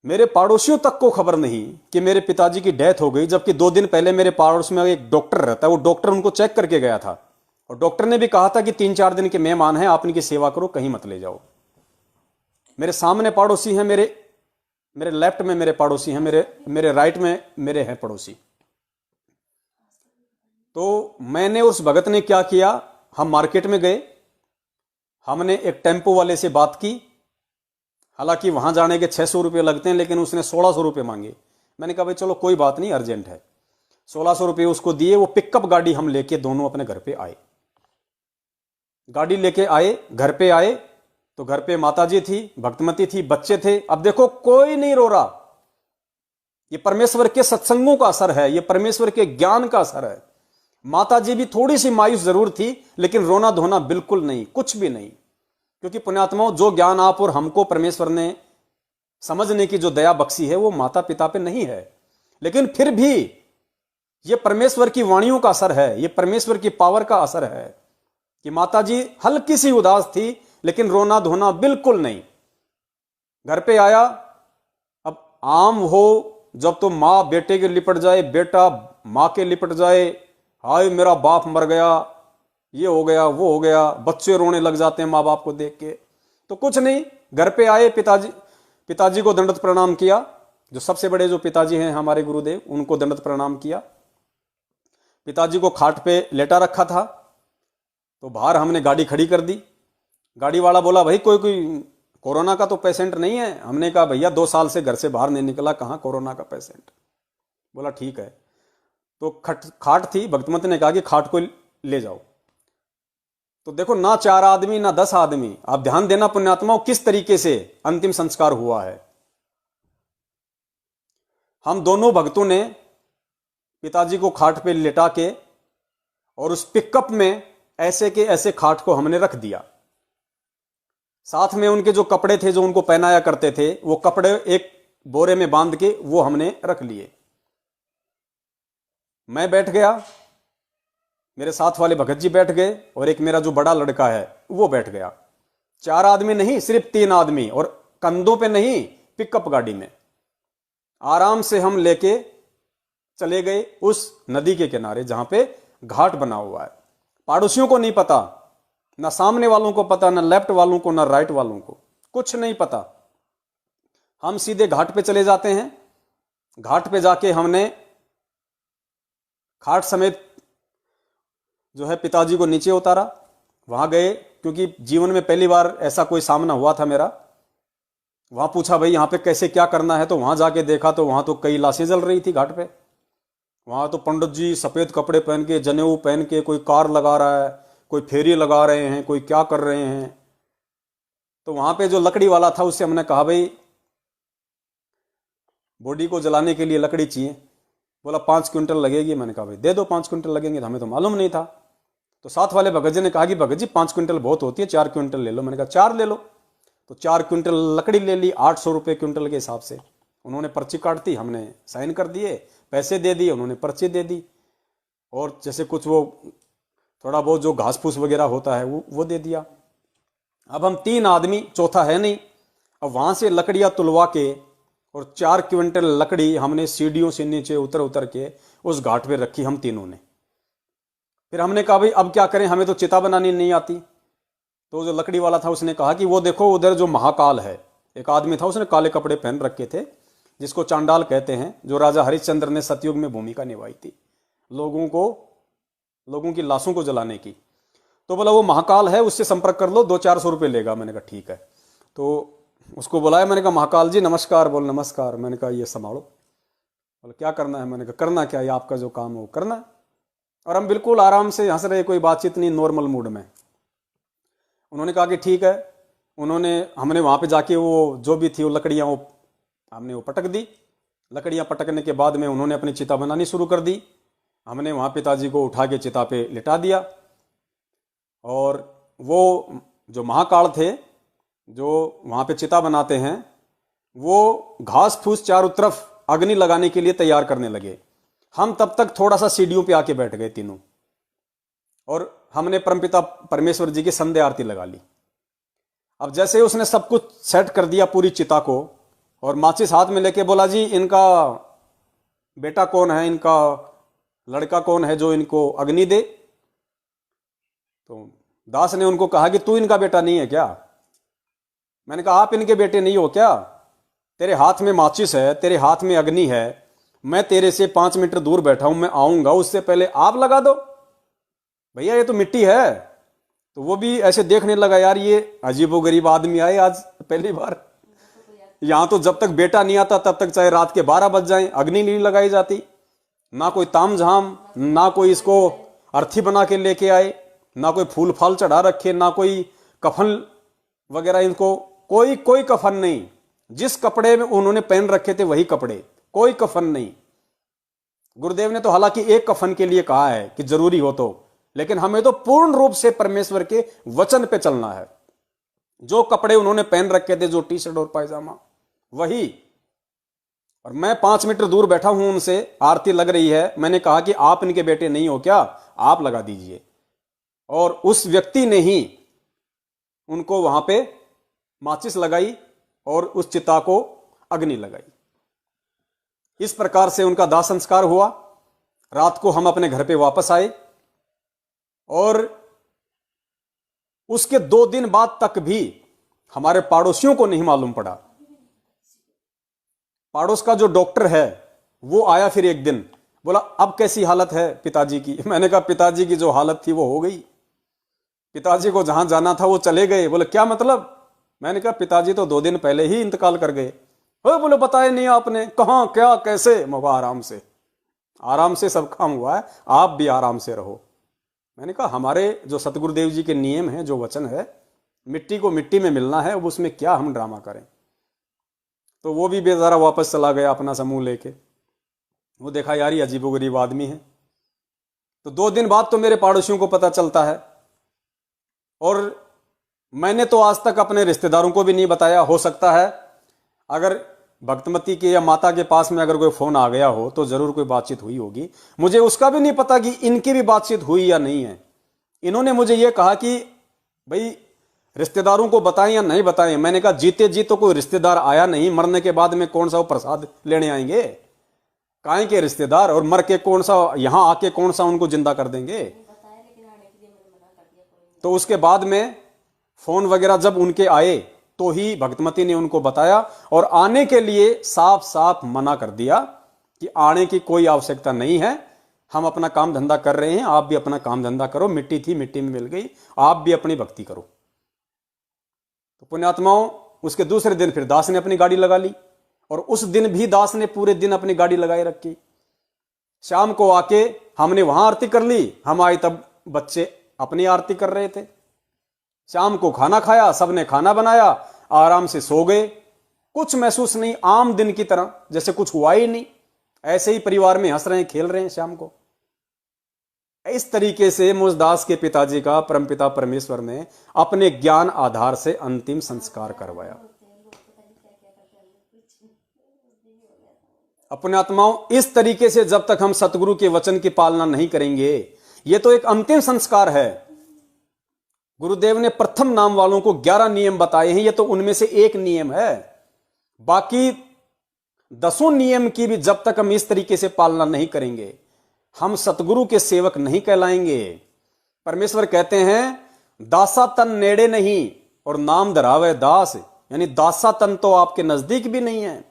मेरे पड़ोसियों तक को खबर नहीं कि मेरे पिताजी की डेथ हो गई, जबकि 2 दिन पहले मेरे पड़ोस में एक डॉक्टर रहता है, वो डॉक्टर उनको चेक करके गया था और डॉक्टर ने भी कहा था कि 3-4 दिन के मेहमान हैं, आप इनकी सेवा करो, कहीं मत ले जाओ। मेरे सामने पड़ोसी हैं, मेरे लेफ्ट में मेरे पड़ोसी हैं, मेरे राइट में मेरे हैं पड़ोसी। तो मैंने उस भगत ने क्या किया, हम मार्केट में गए, हमने एक टेम्पो वाले से बात की। हालांकि वहां जाने के 600 रुपये लगते हैं, लेकिन उसने 1600 रुपये मांगे। मैंने कहा भाई चलो कोई बात नहीं, अर्जेंट है। 1600 रुपये उसको दिए। वो पिकअप गाड़ी हम लेके दोनों अपने घर पे आए। गाड़ी लेके आए, घर पे आए तो घर पे माताजी थी, भक्तमती थी, बच्चे थे। अब देखो कोई नहीं रो रहा। ये परमेश्वर के सत्संगों का असर है, ये परमेश्वर के ज्ञान का असर है। माताजी भी थोड़ी सी मायूस जरूर थी, लेकिन रोना धोना बिल्कुल नहीं, कुछ भी नहीं। क्योंकि पुण्यात्माओं, जो ज्ञान आप और हमको परमेश्वर ने समझने की जो दया बख्शी है वो माता पिता पे नहीं है, लेकिन फिर भी ये परमेश्वर की वाणियों का असर है, ये परमेश्वर की पावर का असर है कि माताजी हल्की सी उदास थी, लेकिन रोना धोना बिल्कुल नहीं। घर पे आया, अब आम हो जब तो माँ बेटे के लिपट जाए, बेटा माँ के लिपट जाए, हाय मेरा बाप मर गया, ये हो गया वो हो गया, बच्चे रोने लग जाते हैं माँ बाप को देख के। तो कुछ नहीं, घर पे आए, पिताजी को दंडवत प्रणाम किया, जो सबसे बड़े जो पिताजी हैं हमारे गुरुदेव, उनको दंडवत प्रणाम किया। पिताजी को खाट पे लेटा रखा था, तो बाहर हमने गाड़ी खड़ी कर दी। गाड़ी वाला बोला भाई कोई कोरोना का तो पेशेंट नहीं है। हमने कहा भैया 2 साल से घर से बाहर नहीं निकला, कहाँ कोरोना का पेशेंट। बोला ठीक है। तो खाट थी, भक्तमती ने कहा कि खाट को ले जाओ। तो देखो, ना 4 आदमी ना 10 आदमी, आप ध्यान देना पुण्यात्माओं, किस तरीके से अंतिम संस्कार हुआ है। हम दोनों भक्तों ने पिताजी को खाट पे लेटा के और उस पिकअप में ऐसे के ऐसे खाट को हमने रख दिया। साथ में उनके जो कपड़े थे जो उनको पहनाया करते थे, वो कपड़े एक बोरे में बांध के वो हमने रख लिए। मैं बैठ गया, मेरे साथ वाले भगत जी बैठ गए, और एक मेरा जो बड़ा लड़का है वो बैठ गया। 4 आदमी नहीं, सिर्फ 3 आदमी, और कंधों पे नहीं, पिकअप गाड़ी में आराम से हम लेके चले गए उस नदी के किनारे जहां पे घाट बना हुआ है। पड़ोसियों को नहीं पता, ना सामने वालों को पता, ना लेफ्ट वालों को, ना राइट वालों को, कुछ नहीं पता। हम सीधे घाट पे चले जाते हैं। घाट पे जाके हमने खाट समेत जो है पिताजी को नीचे उतारा। वहां गए, क्योंकि जीवन में पहली बार ऐसा कोई सामना हुआ था मेरा। वहां पूछा भाई यहां पे कैसे क्या करना है, तो वहां जाके देखा तो वहां तो कई लाशें जल रही थी घाट पे। वहां तो पंडित जी सफेद कपड़े पहन के, जनेऊ पहन के, कोई कार लगा रहा है, कोई फेरी लगा रहे हैं, कोई क्या कर रहे हैं। तो वहां पे जो लकड़ी वाला था उससे हमने कहा भाई बॉडी को जलाने के लिए लकड़ी चाहिए। बोला 5 क्विंटल लगेगी। मैंने कहा भाई दे दो, 5 क्विंटल लगेंगे। हमें तो मालूम नहीं था। तो साथ वाले भगत जी ने कहा कि भगत जी 5 क्विंटल बहुत होती है, 4 क्विंटल ले लो। मैंने कहा 4 ले लो। तो 4 क्विंटल लकड़ी ले ली, 800 रुपये क्विंटल के हिसाब से। उन्होंने पर्ची काट दी, हमने साइन कर दिए, पैसे दे दिए, उन्होंने पर्ची दे दी, और जैसे कुछ वो थोड़ा बहुत जो घास फूस वगैरह होता है वो दे दिया। अब हम 3 आदमी, चौथा है नहीं। अब वहां से लकड़ियां तुलवा के और 4 क्विंटल लकड़ी हमने सीढ़ियों से नीचे उतर उतर के उस घाट पे रखी, हम तीनों ने। फिर हमने कहा भाई अब क्या करें, हमें तो चिता बनानी नहीं आती। तो जो लकड़ी वाला था उसने कहा कि वो देखो उधर जो महाकाल है। एक आदमी था, उसने काले कपड़े पहन रखे थे, जिसको चांडाल कहते हैं, जो राजा हरिश्चंद्र ने सतयुग में भूमिका निभाई थी लोगों की लाशों को जलाने की। तो बोला वो महाकाल है, उससे संपर्क कर लो, 200-400 रुपये लेगा। मैंने कहा ठीक है। तो उसको बुलाया, मैंने कहा महाकाल जी नमस्कार। बोल नमस्कार। मैंने कहा ये संभालो। बोला क्या करना है। मैंने कहा करना क्या है, आपका जो काम है वो करना है। और हम बिल्कुल आराम से हंस रहे, कोई बातचीत नहीं, नॉर्मल मूड में। उन्होंने कहा कि ठीक है। हमने वहां पे जाके वो जो भी थी वो लकड़ियां हमने वो पटक दी। लकड़ियां पटकने के बाद में उन्होंने अपनी चिता बनानी शुरू कर दी। हमने वहां पिताजी को उठा के चिता पे लिटा दिया। और वो जो महाकाल थे जो वहां पे चिता बनाते हैं, वो घास फूस चारों तरफ अग्नि लगाने के लिए तैयार करने लगे। हम तब तक थोड़ा सा सीढ़ियों पे आके बैठ गए तीनों, और हमने परमपिता परमेश्वर जी की संध्या आरती लगा ली। अब जैसे उसने सब कुछ सेट कर दिया पूरी चिता को, और माचिस हाथ में लेके बोला जी इनका बेटा कौन है, इनका लड़का कौन है जो इनको अग्नि दे। तो दास ने उनको कहा कि तू इनका बेटा नहीं है क्या। मैंने कहा आप इनके बेटे नहीं हो क्या, तेरे हाथ में माचिस है, तेरे हाथ में अग्नि है, मैं तेरे से 5 मीटर दूर बैठा हूं, मैं आऊंगा उससे पहले आप लगा दो। भैया ये तो मिट्टी है। तो वो भी ऐसे देखने लगा, यार ये अजीबोगरीब आदमी आए आज पहली बार। यहां तो जब तक बेटा नहीं आता तब तक चाहे रात के 12 बज जाएं अग्नि नहीं लगाई जाती, ना कोई तामझाम, ना कोई इसको अर्थी बना के लेके आए, ना कोई फूल फाल चढ़ा रखे, ना कोई कफन वगैरह, इनको कोई कफन नहीं। जिस कपड़े में उन्होंने पहन रखे थे वही कपड़े, कोई कफन नहीं। गुरुदेव ने तो हालांकि एक कफन के लिए कहा है कि जरूरी हो तो, लेकिन हमें तो पूर्ण रूप से परमेश्वर के वचन पे चलना है। जो कपड़े उन्होंने पहन रखे थे, जो टी शर्ट और पायजामा, वही। और मैं 5 मीटर दूर बैठा हूं उनसे, आरती लग रही है। मैंने कहा कि आप इनके बेटे नहीं हो क्या, आप लगा दीजिए। और उस व्यक्ति ने ही उनको वहां पे माचिस लगाई और उस चिता को अग्नि लगाई। इस प्रकार से उनका दाह संस्कार हुआ। रात को हम अपने घर पे वापस आए और उसके 2 दिन बाद तक भी हमारे पड़ोसियों को नहीं मालूम पड़ा। पड़ोस का जो डॉक्टर है वो आया फिर एक दिन, बोला अब कैसी हालत है पिताजी की। मैंने कहा पिताजी की जो हालत थी वो हो गई, पिताजी को जहां जाना था वो चले गए। बोले क्या मतलब? मैंने कहा पिताजी तो 2 दिन पहले ही इंतकाल कर गए। बोले बताया नहीं आपने, कहां क्या कैसे? मगर आराम से सब काम हुआ है, आप भी आराम से रहो। मैंने कहा हमारे जो सतगुरुदेव जी के नियम हैं, जो वचन है, मिट्टी को मिट्टी में मिलना है, अब उसमें क्या हम ड्रामा करें। तो वो भी बेचारा वापस चला गया अपना समूह लेके। वो देखा यार ये अजीबोगरीब आदमी है। तो 2 दिन बाद तो मेरे पड़ोसियों को पता चलता है और मैंने तो आज तक अपने रिश्तेदारों को भी नहीं बताया। हो सकता है अगर भक्तमती के या माता के पास में अगर कोई फोन आ गया हो तो जरूर कोई बातचीत हुई होगी। मुझे उसका भी नहीं पता कि इनकी भी बातचीत हुई या नहीं है। इन्होंने मुझे यह कहा कि भाई रिश्तेदारों को बताएं या नहीं बताएं। मैंने कहा जीते जी तो कोई रिश्तेदार आया नहीं, मरने के बाद में कौन सा वो प्रसाद लेने आएंगे? काहे के रिश्तेदार, और मर के कौन सा यहां आके कौन सा उनको जिंदा कर देंगे? तो उसके बाद में फोन वगैरह जब उनके आए तो ही भक्तमती ने उनको बताया और आने के लिए साफ साफ मना कर दिया कि आने की कोई आवश्यकता नहीं है, हम अपना काम धंधा कर रहे हैं, आप भी अपना काम धंधा करो। मिट्टी थी मिट्टी में मिल गई, आप भी अपनी भक्ति करो। तो पुण्यात्माओं, उसके दूसरे दिन फिर दास ने अपनी गाड़ी लगा ली और उस दिन भी दास ने पूरे दिन अपनी गाड़ी लगाए रखी। शाम को आके हमने वहां आरती कर ली, हम आए तब बच्चे अपनी आरती कर रहे थे। शाम को खाना खाया, सबने खाना बनाया, आराम से सो गए। कुछ महसूस नहीं, आम दिन की तरह, जैसे कुछ हुआ ही नहीं। ऐसे ही परिवार में हंस रहे हैं, खेल रहे हैं शाम को। इस तरीके से मुझदास के पिताजी का परमपिता परमेश्वर ने अपने ज्ञान आधार से अंतिम संस्कार करवाया। अपने आत्माओं, इस तरीके से जब तक हम सतगुरु के वचन की पालना नहीं करेंगे, यह तो एक अंतिम संस्कार है। गुरुदेव ने प्रथम नाम वालों को 11 नियम बताए हैं, यह तो उनमें से एक नियम है। बाकी 10 नियम की भी जब तक हम इस तरीके से पालना नहीं करेंगे, हम सतगुरु के सेवक नहीं कहलाएंगे। परमेश्वर कहते हैं दासा तन नेड़े नहीं और नाम धरावे दास, यानी दासा तन तो आपके नजदीक भी नहीं है।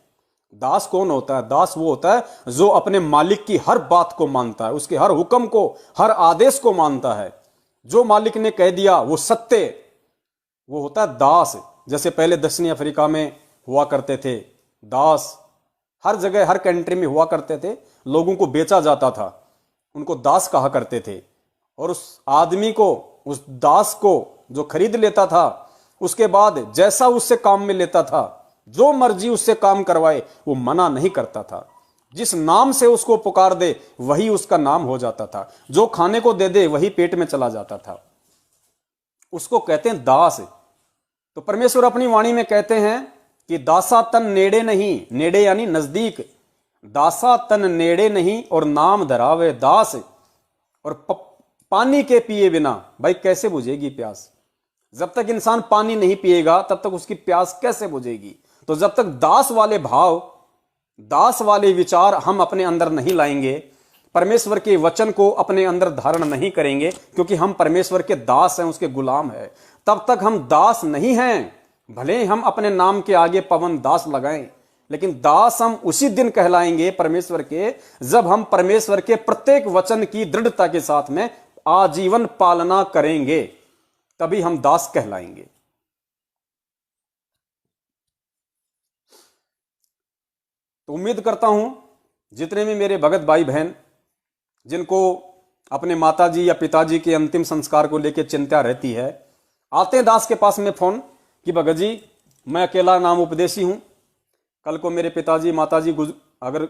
दास कौन होता है? दास वो होता है जो अपने मालिक की हर बात को मानता है, उसके हर हुक्म को, हर आदेश को मानता है। जो मालिक ने कह दिया वो सत्य, वो होता है दास। जैसे पहले दक्षिणी अफ्रीका में हुआ करते थे दास, हर जगह हर कंट्री में हुआ करते थे। लोगों को बेचा जाता था, उनको दास कहा करते थे। और उस आदमी को, उस दास को जो खरीद लेता था, उसके बाद जैसा उससे काम में लेता था, जो मर्जी उससे काम करवाए, वो मना नहीं करता था। जिस नाम से उसको पुकार दे वही उसका नाम हो जाता था, जो खाने को दे दे वही पेट में चला जाता था। उसको कहते हैं दास। तो परमेश्वर अपनी वाणी में कहते हैं कि दासा तन नेड़े नहीं, नेड़े यानी नजदीक, दासा तन नेड़े नहीं और नाम धरावे दास। और पानी के पिए बिना भाई कैसे बुझेगी प्यास? जब तक इंसान पानी नहीं पिएगा तब तक उसकी प्यास कैसे बुझेगी? तो जब तक दास वाले भाव, दास वाले विचार हम अपने अंदर नहीं लाएंगे, परमेश्वर के वचन को अपने अंदर धारण नहीं करेंगे, क्योंकि हम परमेश्वर के दास हैं, उसके गुलाम हैं, तब तक हम दास नहीं हैं। भले हम अपने नाम के आगे पवन दास लगाएं, लेकिन दास हम उसी दिन कहलाएंगे परमेश्वर के, जब हम परमेश्वर के प्रत्येक वचन की दृढ़ता के साथ में आजीवन पालना करेंगे, तभी हम दास कहलाएंगे। तो उम्मीद करता हूं जितने भी मेरे भगत भाई बहन जिनको अपने माताजी या पिताजी के अंतिम संस्कार को लेकर चिंता रहती है, आते हैं दास के पास में फोन कि भगत जी मैं अकेला नाम उपदेशी हूं, कल को मेरे पिताजी माताजी अगर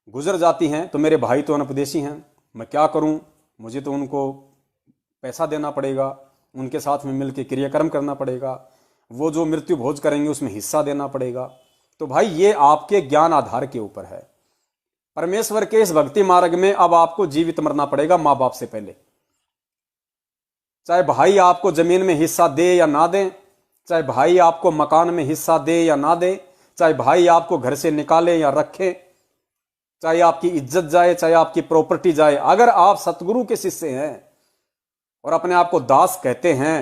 गुजर जाती हैं तो मेरे भाई तो अनुपदेशी हैं, मैं क्या करूं? मुझे तो उनको पैसा देना पड़ेगा, उनके साथ में मिलकर क्रियाकर्म करना पड़ेगा, वो जो मृत्यु भोज करेंगे उसमें हिस्सा देना पड़ेगा। तो भाई ये आपके ज्ञान आधार के ऊपर है। परमेश्वर के इस भक्ति मार्ग में अब आपको जीवित मरना पड़ेगा मां बाप से पहले। चाहे भाई आपको जमीन में हिस्सा दे या ना दे, चाहे भाई आपको मकान में हिस्सा दे या ना दे, चाहे भाई आपको घर से निकाले या रखे, चाहे आपकी इज्जत जाए, चाहे आपकी प्रॉपर्टी जाए, अगर आप सतगुरु के शिष्य हैं और अपने आप को दास कहते हैं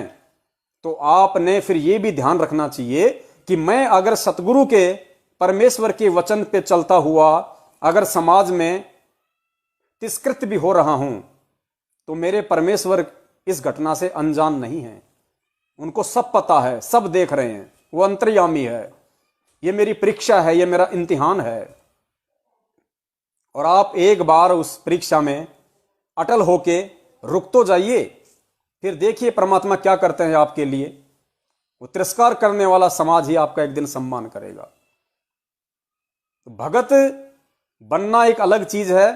तो आपने फिर यह भी ध्यान रखना चाहिए कि मैं अगर सतगुरु के परमेश्वर के वचन पे चलता हुआ अगर समाज में तिरस्कृत भी हो रहा हूं तो मेरे परमेश्वर इस घटना से अनजान नहीं है। उनको सब पता है, सब देख रहे हैं, वो अंतर्यामी है। ये मेरी परीक्षा है, ये मेरा इम्तिहान है। और आप एक बार उस परीक्षा में अटल होके रुक तो जाइए, फिर देखिए परमात्मा क्या करते हैं आपके लिए। वो तिरस्कार करने वाला समाज ही आपका एक दिन सम्मान करेगा। तो भगत बनना एक अलग चीज है,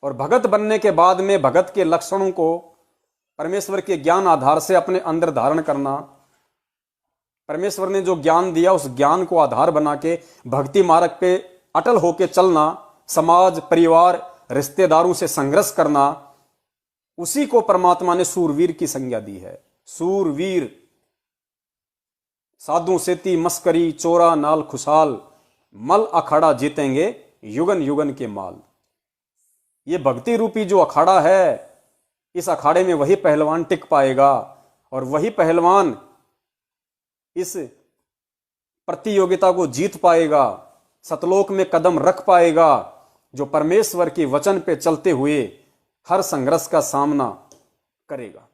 और भगत बनने के बाद में भगत के लक्षणों को परमेश्वर के ज्ञान आधार से अपने अंदर धारण करना, परमेश्वर ने जो ज्ञान दिया उस ज्ञान को आधार बना के भक्ति मार्ग पे अटल होके चलना, समाज, परिवार, रिश्तेदारों से संघर्ष करना, उसी को परमात्मा ने सूरवीर की संज्ञा दी है। सूरवीर साधु सेती मस्करी चोरा नाल खुशाल, मल अखाड़ा जीतेंगे युगन युगन के माल। ये भक्ति रूपी जो अखाड़ा है, इस अखाड़े में वही पहलवान टिक पाएगा और वही पहलवान इस प्रतियोगिता को जीत पाएगा, सतलोक में कदम रख पाएगा, जो परमेश्वर के वचन पे चलते हुए हर संघर्ष का सामना करेगा।